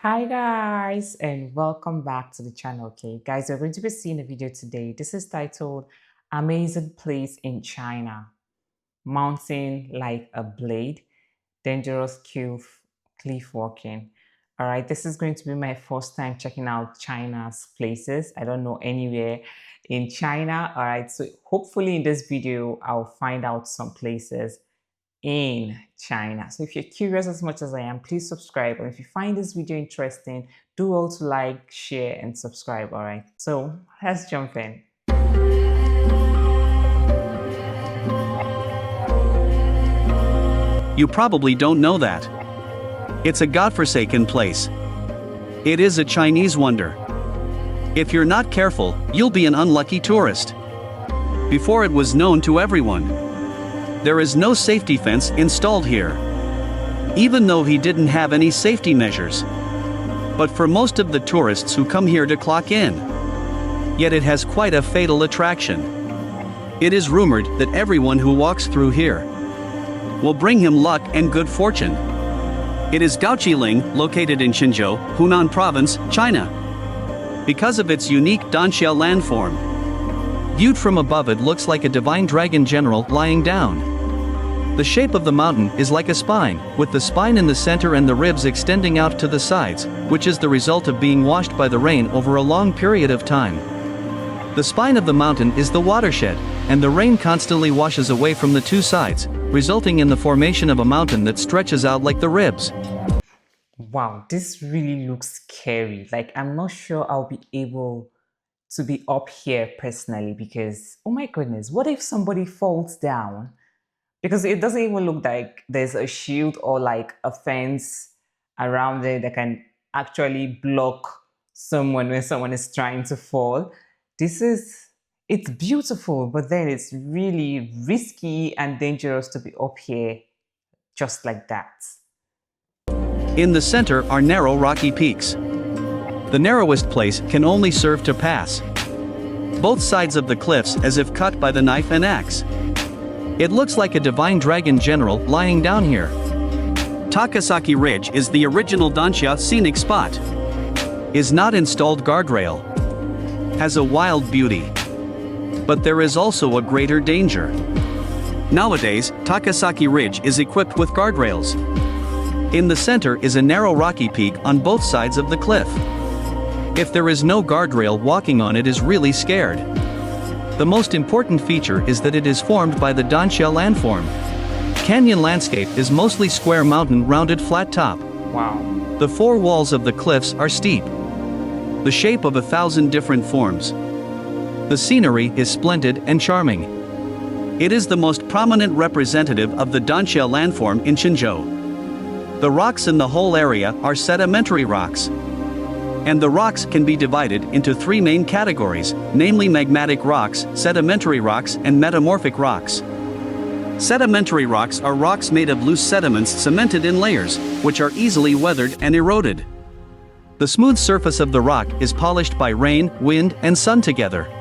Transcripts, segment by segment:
Hi guys and welcome back to the channel. Okay guys, we're going to be seeing a video today. This is titled Amazing Place in China, Mountain Like a Blade, Dangerous Cliff Walking. All right, this is going to be my first time checking out China's places. I don't know anywhere in China. All right, so hopefully in this video I'll find out some places in China. So if you're curious as much as I am, please subscribe. And if you find this video interesting, do also like, share, and subscribe. All right. So let's jump in. You probably don't know that. It's a godforsaken place. It is a Chinese wonder. If you're not careful, you'll be an unlucky tourist. Before it was known to everyone. There is no safety fence installed here. Even though he didn't have any safety measures. But for most of the tourists who come here to clock in. Yet it has quite a fatal attraction. It is rumored that everyone who walks through here will bring him luck and good fortune. It is Gaochi Ling, located in Qinzhou, Hunan Province, China. Because of its unique Danxia landform. Viewed from above, it looks like a divine dragon general lying down. The shape of the mountain is like a spine, with the spine in the center and the ribs extending out to the sides, which is the result of being washed by the rain over a long period of time. The spine of the mountain is the watershed, and the rain constantly washes away from the two sides, resulting in the formation of a mountain that stretches out like the ribs. Wow, this really looks scary. Like, I'm not sure I'll be able to be up here personally because, oh my goodness, what if somebody falls down? Because it doesn't even look like there's a shield or like a fence around it that can actually block someone when someone is trying to fall. It's beautiful, but then it's really risky and dangerous to be up here just like that. In the center are narrow rocky peaks. The narrowest place can only serve to pass both sides of the cliffs as if cut by the knife and axe. It looks like a divine dragon general lying down here. Takasaki Ridge is the original Danxia scenic spot. Is not installed guardrail. Has a wild beauty. But there is also a greater danger. Nowadays, Takasaki Ridge is equipped with guardrails. In the center is a narrow rocky peak on both sides of the cliff. If there is no guardrail, walking on it is really scared. The most important feature is that it is formed by the Danxia landform. Canyon landscape is mostly square mountain rounded flat top. Wow. The four walls of the cliffs are steep. The shape of 1,000 different forms. The scenery is splendid and charming. It is the most prominent representative of the Danxia landform in Qinzhou. The rocks in the whole area are sedimentary rocks. And the rocks can be divided into three main categories, namely magmatic rocks, sedimentary rocks, and metamorphic rocks. Sedimentary rocks are rocks made of loose sediments cemented in layers, which are easily weathered and eroded. The smooth surface of the rock is polished by rain, wind, and sun together.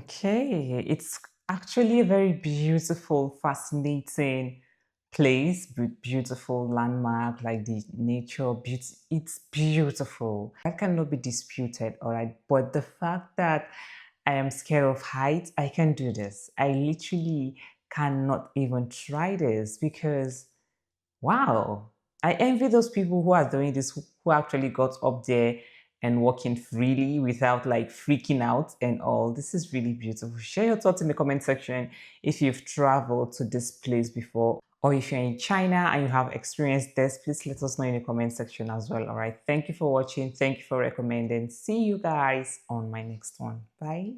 Okay, it's actually a very beautiful, fascinating place with beautiful landmark like the nature beauty. It's beautiful. That cannot be disputed, all right. But the fact that I am scared of heights, I can do this. I literally cannot even try this because wow. I envy those people who are doing this, who actually got up there and walking freely without like freaking out and all. This is really beautiful. Share your thoughts in the comment section if you've traveled to this place before, or if you're in China and you have experienced this, please let us know in the comment section as well. All right. Thank you for watching. Thank you for recommending. See you guys on my next one. Bye.